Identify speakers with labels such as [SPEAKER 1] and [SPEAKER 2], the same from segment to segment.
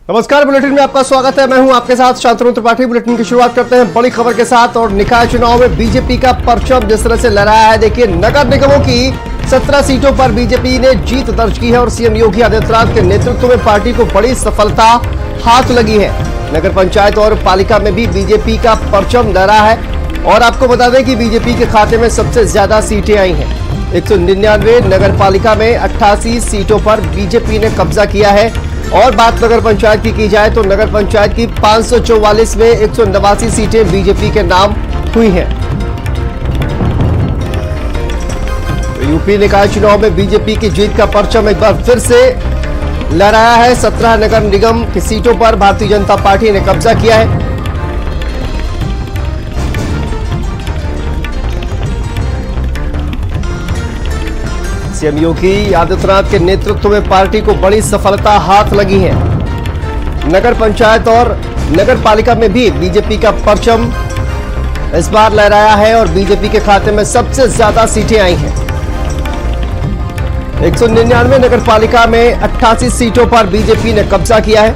[SPEAKER 1] नमस्कार, बुलेटिन में आपका स्वागत है। मैं हूं आपके साथ शांतनु त्रिपाठी। बुलेटिन की शुरुआत करते हैं बड़ी खबर के साथ। और निकाय चुनाव में बीजेपी का परचम जिस तरह से लहराया है, देखिए नगर निगमों की 17 सीटों पर बीजेपी ने जीत दर्ज की है और सीएम योगी आदित्यनाथ के नेतृत्व में पार्टी को बड़ी सफलता हाथ लगी है। नगर पंचायत और पालिका में भी बीजेपी का परचम लहरा है। और आपको बता दें कि बीजेपी के खाते में सबसे ज्यादा सीटें आई हैं। 199 नगर पालिका में 88 सीटों पर बीजेपी ने कब्जा किया है। और बात नगर पंचायत की जाए तो नगर पंचायत की 544 में 189 सीटें बीजेपी के नाम हुई हैं। तो यूपी निकाय चुनाव में बीजेपी की जीत का परचम एक बार फिर से लहराया है। 17 नगर निगम की सीटों पर भारतीय जनता पार्टी ने कब्जा किया है। सीएम योगी आदित्यनाथ के नेतृत्व में पार्टी को बड़ी सफलता हाथ लगी है। नगर पंचायत और नगर पालिका में भी बीजेपी का परचम इस बार लहराया है और बीजेपी के खाते में सबसे ज्यादा सीटें आई हैं। 199 नगर पालिका में 88 सीटों पर बीजेपी ने कब्जा किया है।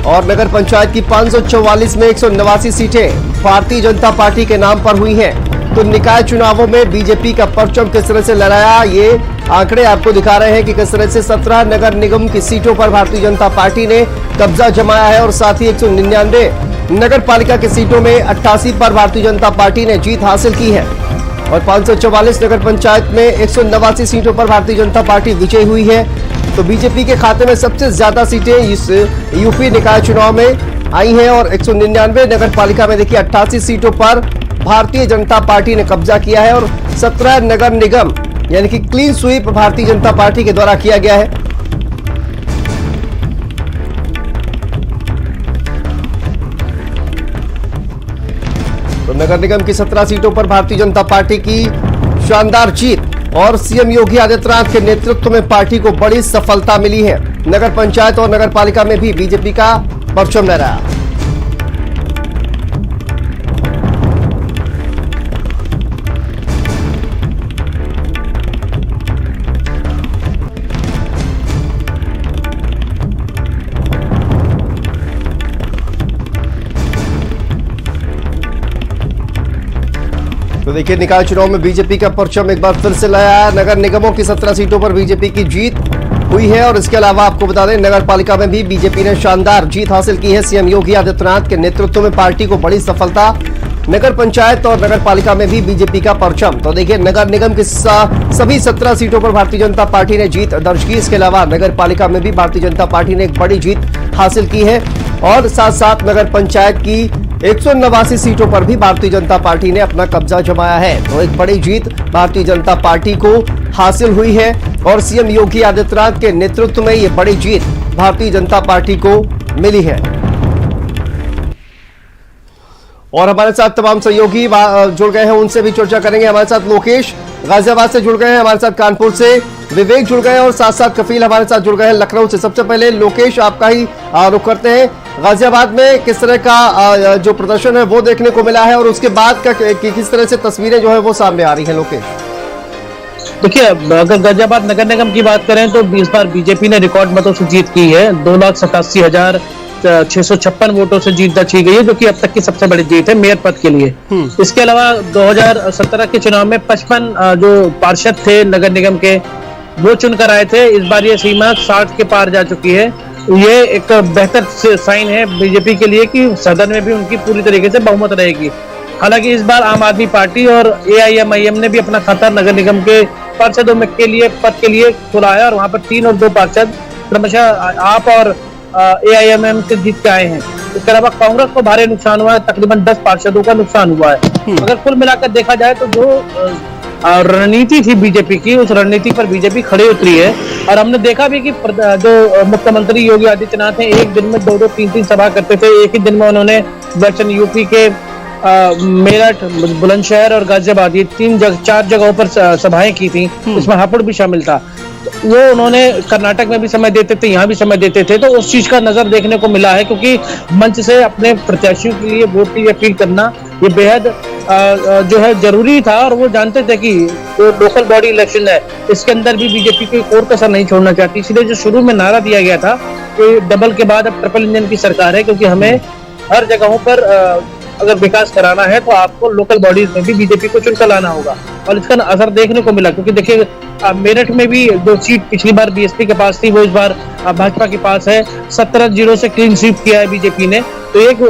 [SPEAKER 1] और नगर पंचायत की 544 में 189 सीटें भारतीय जनता पार्टी के नाम पर हुई हैं। तो निकाय चुनावों में बीजेपी का परचम किस तरह से लहराया, ये आंकड़े आपको दिखा रहे हैं कि किस तरह से 17 नगर निगम की सीटों पर भारतीय जनता पार्टी ने कब्जा जमाया है। और साथ ही 199 नगर पालिका की सीटों में 88 पर भारतीय जनता पार्टी ने जीत हासिल की है। और 544 नगर पंचायत में 189 सीटों पर भारतीय जनता पार्टी विजयी हुई है। तो बीजेपी के खाते में सबसे ज्यादा सीटें इस यूपी निकाय चुनाव में आई हैं। और 199 नगर पालिका में देखिए 88 सीटों पर भारतीय जनता पार्टी ने कब्जा किया है। और 17 नगर निगम यानी कि clean sweep Bharatiya Janata party के द्वारा किया गया है। तो नगर निगम की 17 सीटों पर भारतीय जनता पार्टी की शानदार जीत और सीएम योगी आदित्यनाथ के नेतृत्व में पार्टी को बड़ी सफलता मिली है। नगर पंचायत और नगर पालिका में भी बीजेपी का परचम लहराया। तो देखिए निकाय चुनाव में बीजेपी का परचम एक बार फिर से लाया। नगर निगमों की 17 सीटों पर बीजेपी की जीत हुई है। और इसके अलावा आपको बता दें नगर पालिका में भी बीजेपी ने शानदार जीत हासिल की है। सीएम योगी आदित्यनाथ के नेतृत्व में पार्टी को बड़ी सफलता। नगर पंचायत और नगर पालिका में भी बीजेपी का परचम। तो देखिए नगर निगम की सभी 17 सीटों पर भारतीय जनता पार्टी ने जीत दर्ज की। इसके अलावा नगर पालिका में भी भारतीय जनता पार्टी ने एक बड़ी जीत हासिल की है। और साथ साथ नगर पंचायत की 189 सीटों पर भी भारतीय जनता पार्टी ने अपना कब्जा जमाया है। तो एक बड़ी जीत भारतीय जनता पार्टी को हासिल हुई है। और सीएम योगी आदित्यनाथ के नेतृत्व में ये बड़ी जीत भारतीय जनता पार्टी को मिली है। और हमारे साथ तमाम सहयोगी जुड़ गए हैं, उनसे भी चर्चा करेंगे। हमारे साथ लोकेश गाजियाबाद से जुड़ गए हैं, हमारे साथ कानपुर से विवेक जुड़ गए हैं और साथ साथ कफील हमारे साथ जुड़ गए हैं लखनऊ से। सबसे पहले लोकेश आपका ही रुख करते हैं। गाजियाबाद में किस तरह का जो प्रदर्शन है वो देखने को मिला है और उसके बाद का किस तरह से तस्वीरें जो है वो सामने आ रही हैं लोकेश?
[SPEAKER 2] देखिए, अगर गाजियाबाद नगर निगम की बात करें तो इस बार बीजेपी ने रिकॉर्ड मतों से जीत की है। 2,87,656 वोटों से जीत दर्ज की गई है, जो कि अब तक की सबसे बड़ी जीत है मेयर पद के लिए। इसके अलावा 2017 के चुनाव में 55 जो पार्षद थे नगर निगम के वो चुनकर आए थे। इस बार ये सीमा 60 के पार जा चुकी है। ये एक बेहतर साइन है बीजेपी के लिए कि सदन में भी उनकी पूरी तरीके से बहुमत रहेगी। हालांकि इस बार आम आदमी पार्टी और AIMIM ने भी अपना खाता नगर निगम के पार्षदों में पद के लिए खुला है और वहां पर 3 और 2 पार्षद क्रमशः आप और AIMIM से जीत के आए हैं। इसके अलावा कांग्रेस को भारी नुकसान हुआ है, तकरीबन 10 पार्षदों का नुकसान हुआ है। अगर कुल मिलाकर देखा जाए तो जो रणनीति थी बीजेपी की, उस रणनीति पर बीजेपी खड़ी उतरी है। और हमने देखा भी कि जो मुख्यमंत्री योगी आदित्यनाथ हैं एक दिन में 2-2, 3-3 सभा करते थे। एक ही दिन में उन्होंने दक्षिण यूपी के मेरठ, बुलंदशहर और गाजियाबाद ये 4 जगहों पर सभाएं की थी। इसमें हापुड़ भी शामिल था। वो उन्होंने कर्नाटक में भी समय देते थे, यहाँ भी समय देते थे। तो उस चीज का नजर देखने को मिला है, क्योंकि मंच से अपने प्रत्याशियों के लिए वोट के लिए अपील करना ये बेहद जो है जरूरी था। और वो जानते थे कि जो लोकल बॉडी इलेक्शन है इसके अंदर भी बीजेपी कोई और कसर नहीं छोड़ना चाहती। इसलिए जो शुरू में नारा दिया गया था कि डबल के बाद अब ट्रिपल इंजन की सरकार है, क्योंकि हमें हर जगहों पर अगर विकास कराना है तो आपको लोकल बॉडीज में भी बीजेपी को चुनकर लाना होगा, और इसका असर देखने को मिला। क्योंकि देखिए मेरठ में भी जो सीट पिछली बार बीएसपी के पास थी वो इस बार भाजपा के पास है। 17-0 से क्लीन स्वीप किया है बीजेपी ने, तो एक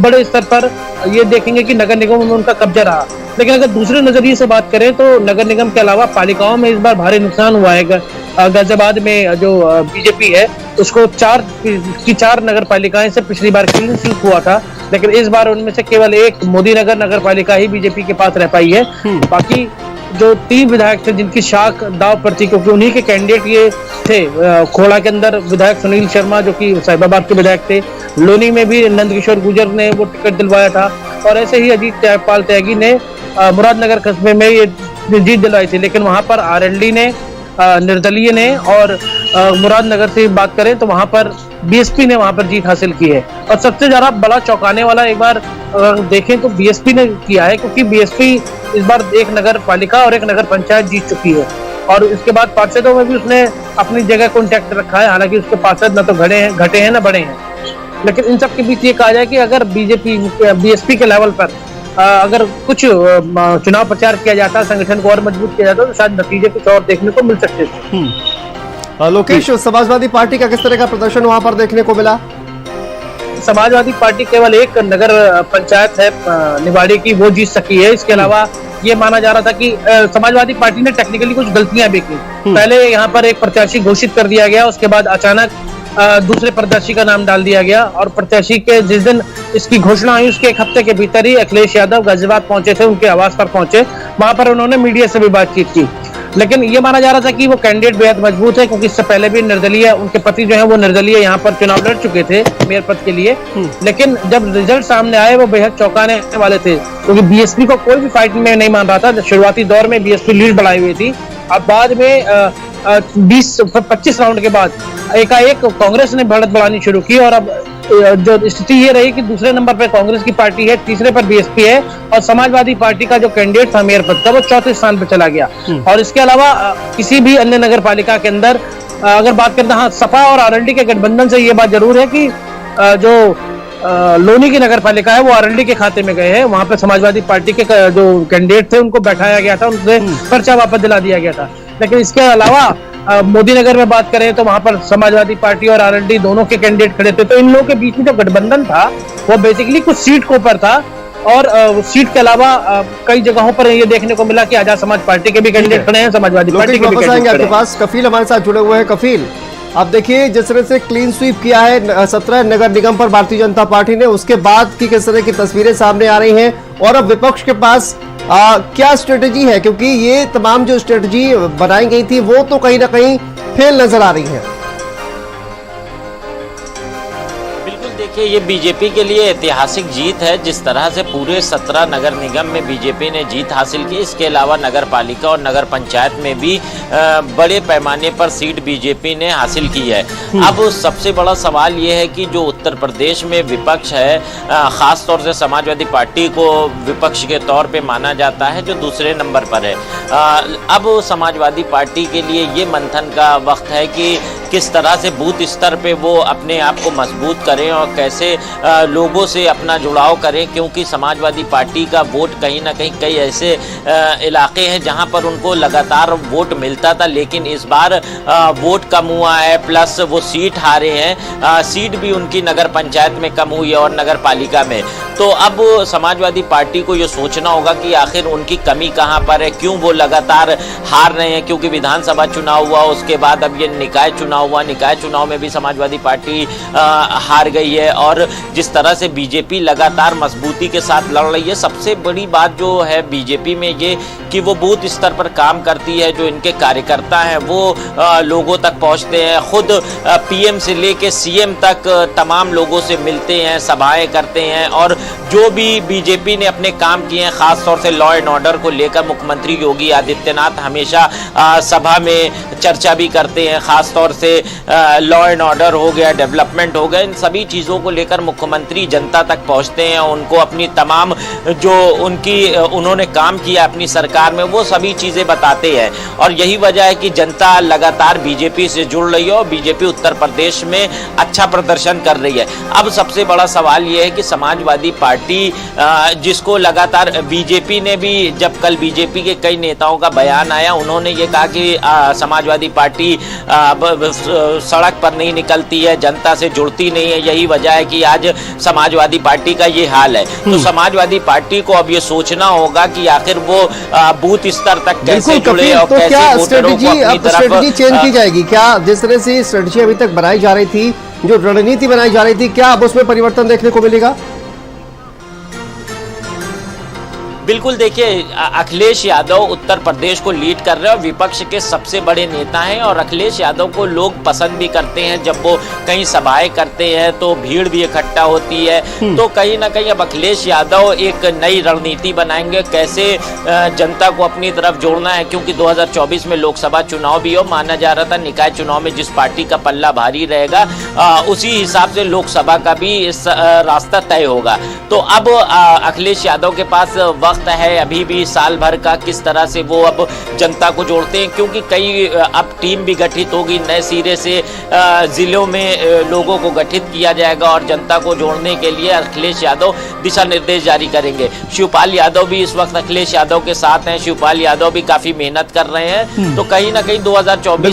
[SPEAKER 2] बड़े स्तर पर ये देखेंगे कि नगर निगम में उनका कब्जा रहा। लेकिन अगर दूसरे नजरिए से बात करें तो नगर निगम के अलावा पालिकाओं में इस बार भारी नुकसान हुआ है। गाजियाबाद में जो बीजेपी है उसको 4 नगर पालिकाएं से पिछली बार क्लीन स्वीप हुआ था, लेकिन इस बार उनमें से केवल एक मोदी नगर पालिका ही बीजेपी के पास रह पाई है। बाकी जो 3 विधायक थे जिनकी शाख दाव पर थी, क्योंकि उन्हीं के कैंडिडेट ये थे। खोड़ा के अंदर विधायक सुनील शर्मा जो कि साहिबाबाद के विधायक थे, लोनी में भी नंदकिशोर गुर्जर ने वो टिकट दिलवाया था, और ऐसे ही अजीत पाल त्यागी ने मुरादनगर कस्बे में ये जीत दिलवाई थी। लेकिन वहां पर आरएलडी ने, निर्दलीय ने, और मुरादनगर से बात करें तो वहां पर बीएसपी ने वहां पर जीत हासिल की है। और सबसे ज्यादा बड़ा चौंकाने वाला एक बार देखें तो बीएसपी ने किया है, क्योंकि बीएसपी इस बार एक नगर पालिका और एक नगर पंचायत जीत चुकी है, और इसके बाद पार्षदों में भी उसने अपनी जगह को इंटैक्ट रखा है। हालांकि उसके पार्षद न तो घटे हैं न बढ़े हैं। लेकिन इन सब के बीच ये कहा जाए कि अगर बीएसपी के लेवल पर अगर कुछ चुनाव प्रचार किया जाता, संगठन को और मजबूत किया जाता, तो शायद नतीजे कुछ और देखने को मिल सकते थे।
[SPEAKER 1] लोकेश, समाजवादी पार्टी का किस तरह का प्रदर्शन वहां पर देखने को मिला?
[SPEAKER 2] समाजवादी पार्टी केवल एक नगर पंचायत है निवाड़ी की, वो जीत सकी है। इसके अलावा ये माना जा रहा था कि समाजवादी पार्टी ने टेक्निकली कुछ गलतियां भी की। पहले यहाँ पर एक प्रत्याशी घोषित कर दिया गया, उसके बाद अचानक दूसरे प्रत्याशी का नाम डाल दिया गया, और प्रत्याशी के जिस दिन इसकी घोषणा हुई उसके 1 हफ्ते के भीतर ही अखिलेश यादव गाजियाबाद पहुंचे थे, उनके आवास पर पहुंचे। वहां पर उन्होंने मीडिया से भी बातचीत की। लेकिन ये माना जा रहा था कि वो कैंडिडेट बेहद मजबूत है, क्योंकि इससे पहले भी निर्दलीय, उनके पति जो है वो निर्दलीय यहाँ पर चुनाव लड़ चुके थे मेयर पद के लिए। लेकिन जब रिजल्ट सामने आए वो बेहद चौंकाने वाले थे, क्योंकि बीएसपी को कोई भी फाइट में नहीं मान रहा था। शुरुआती दौर में बीएसपी लीड बढ़ाई हुई थी, अब बाद में 20-25 राउंड के बाद एकाएक कांग्रेस ने बढ़त बढ़ानी शुरू की, और अब जो स्थिति ये रही कि दूसरे नंबर पर कांग्रेस की पार्टी है, तीसरे पर बीएसपी है, और समाजवादी पार्टी का जो कैंडिडेट था मेयर पद का वो 4थे स्थान पर चला गया। और इसके अलावा किसी भी अन्य नगर पालिका के अंदर अगर बात करते हैं, सपा और आरएलडी के गठबंधन से ये बात जरूर है कि जो लोनी की नगर पालिका है वो आरएलडी के खाते में गए हैं। वहां पर समाजवादी पार्टी के जो कैंडिडेट थे उनको बैठाया गया था, उनसे पर्चा वापस दिला दिया गया था। लेकिन इसके अलावा मोदी नगर में बात करें तो वहां पर समाजवादी पार्टी और आरएलडी दोनों के कैंडिडेट खड़े थे, तो इन लोगों के बीच में जो गठबंधन था वो बेसिकली कुछ सीट के ऊपर था, और सीट के अलावा कई जगहों पर ये देखने को मिला कि आजाद समाज पार्टी के भी कैंडिडेट खड़े हैं, समाजवादी पार्टी के भी कैंडिडेट खड़े हैं।
[SPEAKER 1] आपके पास कफील हमारे साथ जुड़े हुए हैं। कफील, आप देखिए जिस तरह से क्लीन स्वीप किया है 17 नगर निगम पर भारतीय जनता पार्टी ने, उसके बाद की किस तरह की तस्वीरें सामने आ रही हैं, और अब विपक्ष के पास क्या स्ट्रेटेजी है? क्योंकि ये तमाम जो स्ट्रेटेजी बनाई गई थी वो तो कहीं ना कहीं फेल नजर आ रही है।
[SPEAKER 3] देखिए, ये बीजेपी के लिए ऐतिहासिक जीत है। जिस तरह से पूरे 17 नगर निगम में बीजेपी ने जीत हासिल की, इसके अलावा नगर पालिका और नगर पंचायत में भी बड़े पैमाने पर सीट बीजेपी ने हासिल की है। अब सबसे बड़ा सवाल ये है कि जो उत्तर प्रदेश में विपक्ष है, खास तौर से समाजवादी पार्टी को विपक्ष के तौर पे माना जाता है, जो दूसरे नंबर पर है। अब समाजवादी पार्टी के लिए ये मंथन का वक्त है कि किस तरह से बूथ स्तर पे वो अपने आप को मजबूत करें और कैसे लोगों से अपना जुड़ाव करें, क्योंकि समाजवादी पार्टी का वोट कहीं ना कहीं कई ऐसे इलाके हैं जहां पर उनको लगातार वोट मिलता था, लेकिन इस बार वोट कम हुआ है, प्लस वो सीट हारे हैं। सीट भी उनकी नगर पंचायत में कम हुई है और नगर पालिका में। तो अब समाजवादी पार्टी को ये सोचना होगा कि आखिर उनकी कमी कहाँ पर है, क्यों वो लगातार हार रहे हैं। क्योंकि विधानसभा चुनाव हुआ, उसके बाद अब ये निकाय चुनाव हुआ, निकाय चुनाव में भी समाजवादी पार्टी हार गई है, और जिस तरह से बीजेपी लगातार मजबूती के साथ लड़ रही है। सबसे बड़ी बात जो है बीजेपी में ये कि वो बूथ स्तर पर काम करती है, जो इनके कार्यकर्ता हैं वो लोगों तक पहुंचते हैं, खुद पीएम से लेके सीएम तक तमाम लोगों से मिलते हैं, सभाएं करते हैं, और जो भी बीजेपी ने अपने काम किए हैं, खास तौर से लॉ एंड ऑर्डर को लेकर मुख्यमंत्री योगी आदित्यनाथ हमेशा सभा में चर्चा भी करते हैं। खास तौर से लॉ एंड ऑर्डर हो गया, डेवलपमेंट हो गया, इन सभी चीज़ों को लेकर मुख्यमंत्री जनता तक पहुंचते हैं, उनको अपनी तमाम जो उन्होंने काम किया अपनी सरकार में वो सभी चीज़ें बताते हैं। और यही वजह है कि जनता लगातार बीजेपी से जुड़ रही है और बीजेपी उत्तर प्रदेश में अच्छा प्रदर्शन कर रही है। अब सबसे बड़ा सवाल यह है कि समाजवादी पार्टी जिसको लगातार बीजेपी ने भी, जब कल बीजेपी के कई नेताओं का बयान आया, उन्होंने ये कहा कि समाजवादी पार्टी सड़क पर नहीं निकलती है, जनता से जुड़ती नहीं है, यही वजह है कि आज समाजवादी पार्टी का ये हाल है। तो समाजवादी पार्टी को अब ये सोचना होगा कि आखिर वो बूथ स्तर तक कैसे जुड़े और
[SPEAKER 1] तो
[SPEAKER 3] कैसे
[SPEAKER 1] क्या
[SPEAKER 3] वोटरों को अपनी तरफ
[SPEAKER 1] स्ट्रेटजी चेंज की जाएगी? क्या जिस तरह से स्ट्रेटजी अभी तक बनाई जा रही थी, जो रणनीति बनाई जा रही थी, क्या अब उसमें परिवर्तन देखने को मिलेगा?
[SPEAKER 3] बिल्कुल, देखिए अखिलेश यादव उत्तर प्रदेश को लीड कर रहे हैं और विपक्ष के सबसे बड़े नेता हैं और अखिलेश यादव को लोग पसंद भी करते हैं। जब वो कहीं सभाएं करते हैं तो भीड़ भी इकट्ठा होती है। तो कहीं ना कहीं अब अखिलेश यादव एक नई रणनीति बनाएंगे, कैसे जनता को अपनी तरफ जोड़ना है, क्योंकि 2024 में लोकसभा चुनाव भी हो, माना जा रहा था निकाय चुनाव में जिस पार्टी का पल्ला भारी रहेगा उसी हिसाब से लोकसभा का भी रास्ता तय होगा। तो अब अखिलेश यादव के पास वक्त है अभी भी साल भर का, किस तरह से वो अब जनता को जोड़ते हैं, क्योंकि कई अब टीम भी गठित होगी, नए सिरे से जिलों में लोगों को गठित किया जाएगा और जनता को जोड़ने के लिए अखिलेश यादव दिशा निर्देश जारी करेंगे। शिवपाल यादव भी इस वक्त अखिलेश यादव के साथ हैं, शिवपाल यादव भी काफी मेहनत कर रहे हैं। तो कहीं ना कहीं 2024 में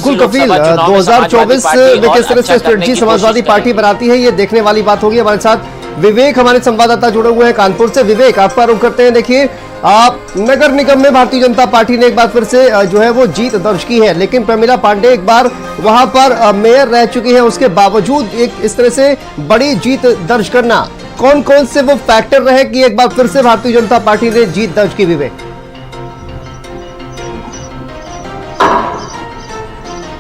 [SPEAKER 3] किस तरह से स्ट्रेटजी समाजवादी पार्टी बनाती है, ये देखने वाली बात होगी। हमारे साथ विवेक हमारे संवाददाता जुड़े हुए हैं कानपुर से। विवेक, आप पर रुख करते हैं। देखिए, नगर निगम में भारतीय जनता पार्टी ने एक बार फिर से जो है वो जीत दर्ज की है, लेकिन प्रमिला पांडे एक बार वहां पर मेयर रह चुकी है, उसके बावजूद एक इस तरह से बड़ी जीत दर्ज करना, कौन कौन से वो फैक्टर रहे कि एक बार फिर से भारतीय जनता पार्टी ने जीत दर्ज की? विवेक,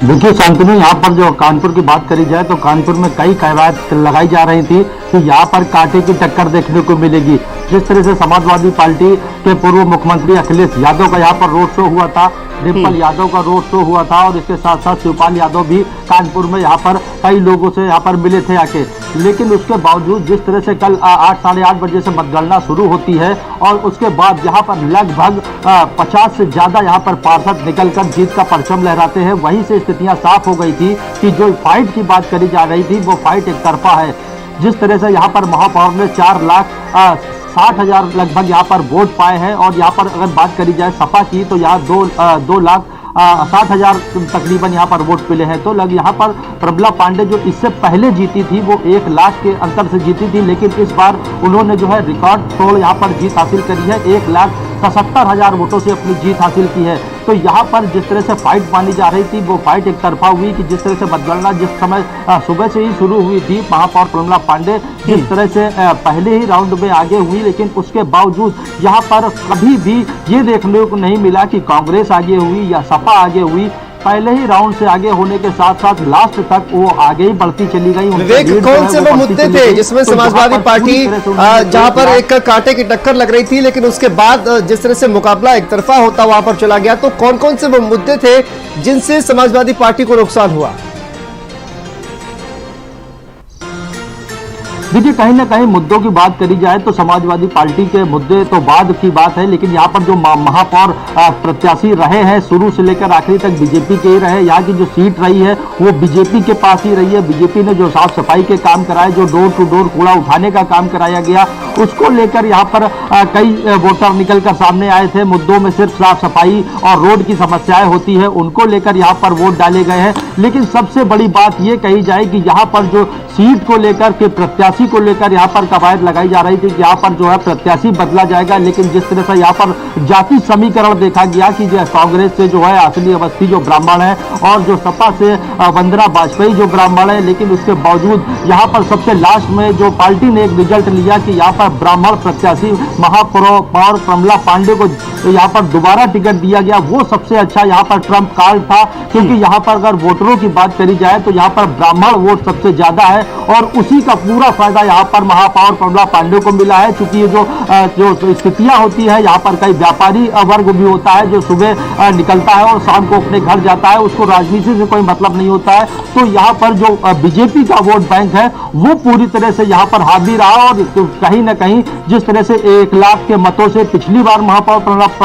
[SPEAKER 4] देखिए शांतनु, यहाँ पर जो कानपुर की बात करी जाए तो कानपुर में कई कवायद लगाई जा रही थी कि यहाँ पर कांटे की टक्कर देखने को मिलेगी। जिस तरह से समाजवादी पार्टी के पूर्व मुख्यमंत्री अखिलेश यादव का यहाँ पर रोड शो हुआ था, डिम्पल यादव का रोड शो हुआ था और इसके साथ साथ शिवपाल यादव भी कानपुर में यहाँ पर कई लोगों से यहाँ पर मिले थे आके। लेकिन उसके बावजूद जिस तरह से कल 8 साढ़े 8 बजे से मतगणना शुरू होती है और उसके बाद यहाँ पर लगभग 50 से ज्यादा यहाँ पर पार्षद निकलकर जीत का परचम लहराते हैं, वहीं से स्थितियां साफ हो गई थी कि जो फाइट की बात करी जा रही थी वो फाइट एक तरफा है। जिस तरह से यहाँ पर महापौर ने 4,60,000 लगभग यहाँ पर वोट पाए हैं और यहाँ पर अगर बात करी जाए सपा की तो यहाँ 2,60,000 तकरीबन यहाँ पर वोट मिले हैं। तो यहाँ पर प्रमिला पांडे जो इससे पहले जीती थी वो 1 लाख के अंतर से जीती थी, लेकिन इस बार उन्होंने जो है रिकॉर्ड तोड़ यहाँ पर जीत हासिल करी है, 1,77,000 वोटों से अपनी जीत हासिल की है। तो यहाँ पर जिस तरह से फाइट मानी जा रही थी वो फाइट एक तरफा हुई कि जिस तरह से मतगणना जिस समय सुबह से ही शुरू हुई थी, महापौर प्रमिला पांडे जिस तरह से पहले ही राउंड में आगे हुई, लेकिन उसके बावजूद यहाँ पर कभी भी ये देखने को नहीं मिला कि कांग्रेस आगे हुई या सपा आगे हुई। पहले ही राउंड से आगे होने के साथ साथ लास्ट तक वो आगे ही बढ़ती चली गई।
[SPEAKER 1] विवेक, कौन से वो मुद्दे थे जिसमें समाजवादी पार्टी जहां पर एक कांटे की टक्कर लग रही थी, लेकिन उसके बाद जिस तरह से मुकाबला एक तरफा होता वहां पर चला गया, तो कौन कौन से वो मुद्दे थे जिनसे समाजवादी पार्टी को नुकसान हुआ?
[SPEAKER 4] देखिए, कहीं ना कहीं मुद्दों की बात करी जाए तो समाजवादी पार्टी के मुद्दे तो बाद की बात है, लेकिन यहाँ पर जो महापौर प्रत्याशी रहे हैं शुरू से लेकर आखिरी तक बीजेपी के ही रहे। यहाँ की जो सीट रही है वो बीजेपी के पास ही रही है। बीजेपी ने जो साफ सफाई के काम कराए, जो डोर टू डोर कूड़ा उठाने का काम कराया गया, उसको लेकर यहाँ पर कई वोटर निकल कर सामने आए थे। मुद्दों में सिर्फ साफ सफाई और रोड की समस्याएं होती है, उनको लेकर यहाँ पर वोट डाले गए हैं। लेकिन सबसे बड़ी बात ये कही जाए कि यहाँ पर जो सीट को लेकर के प्रत्याशी को लेकर यहाँ पर कवायद लगाई जा रही थी कि यहाँ पर जो है प्रत्याशी बदला जाएगा, लेकिन जिस तरह से यहाँ पर जाति समीकरण देखा गया कि जो कांग्रेस से जो है असली अवस्थी जो ब्राह्मण है और जो सपा से वंदना वाजपेयी जो ब्राह्मण है, लेकिन उसके बावजूद यहाँ पर सबसे लास्ट में जो पार्टी ने एक रिजल्ट लिया कि यहाँ पर ब्राह्मण प्रत्याशी महापौर प्रमिला पांडे को यहाँ पर दोबारा टिकट दिया गया। वो सबसे अच्छा यहाँ पर ट्रम्प कार्ड था, क्योंकि यहाँ पर अगर वोटरों की बात करी जाए तो यहाँ पर ब्राह्मण वोट सबसे ज्यादा है और उसी का पूरा फायदा ज्यादा यहाँ पर महापौर प्रमला पांडे को मिला है, क्योंकि ये जो स्थितियां होती है यहाँ पर कई व्यापारी वर्ग भी होता है जो सुबह निकलता है और शाम को अपने घर जाता है, उसको राजनीति से कोई मतलब नहीं होता है। तो यहाँ पर जो बीजेपी का वोट बैंक है वो पूरी तरह से यहाँ पर हावी रहा, और कहीं ना कहीं जिस तरह से 1 लाख के मतों से पिछली बार महापौर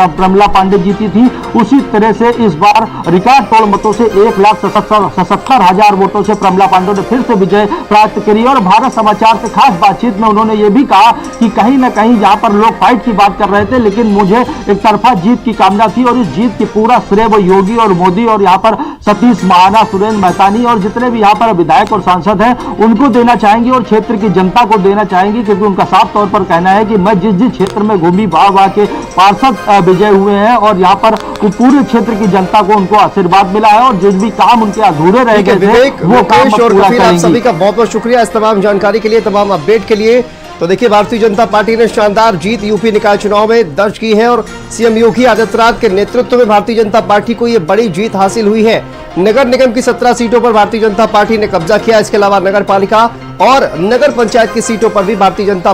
[SPEAKER 4] प्रमला पांडे जीती थी, उसी तरह से इस बार रिकॉर्ड तोड़ मतों से 1,77,000 वोटों से प्रमला पांडे ने फिर से विजय प्राप्त करी। और भारत समाचार से खास बातचीत में उन्होंने ये भी कहा कि कहीं ना कहीं यहाँ पर लोग फाइट की बात कर रहे थे, लेकिन मुझे एक तरफा जीत की कामना थी, और इस जीत की पूरा श्रेय वो योगी और मोदी और यहाँ पर सतीश महाना, सुरेंद्र महतानी और जितने भी यहाँ पर विधायक और सांसद हैं उनको देना चाहेंगी और क्षेत्र की जनता को देना चाहेंगी, क्योंकि उनका साफ तौर पर कहना है कि मैं जिस जिस क्षेत्र में घूमी वहां के पार्षद विजय हुए हैं और यहाँ पर पूरे क्षेत्र की जनता को उनको आशीर्वाद मिला है, और जो भी काम उनके अधूरे रह गए थे वो काम
[SPEAKER 1] और
[SPEAKER 4] पूरा
[SPEAKER 1] कफील, आप
[SPEAKER 4] करेंगी।
[SPEAKER 1] सभी का बहुत बहुत शुक्रिया इस तमाम जानकारी के लिए, तमाम अपडेट के लिए। तो देखिए, भारतीय जनता पार्टी ने शानदार जीत यूपी निकाय चुनाव में दर्ज की है और सीएम योगी आदित्यनाथ के नेतृत्व में भारतीय जनता पार्टी को यह बड़ी जीत हासिल हुई है। नगर निगम की 17 सीटों पर भारतीय जनता पार्टी ने कब्जा किया। इसके अलावा नगर पालिका और नगर पंचायत की सीटों पर भी भारतीय जनता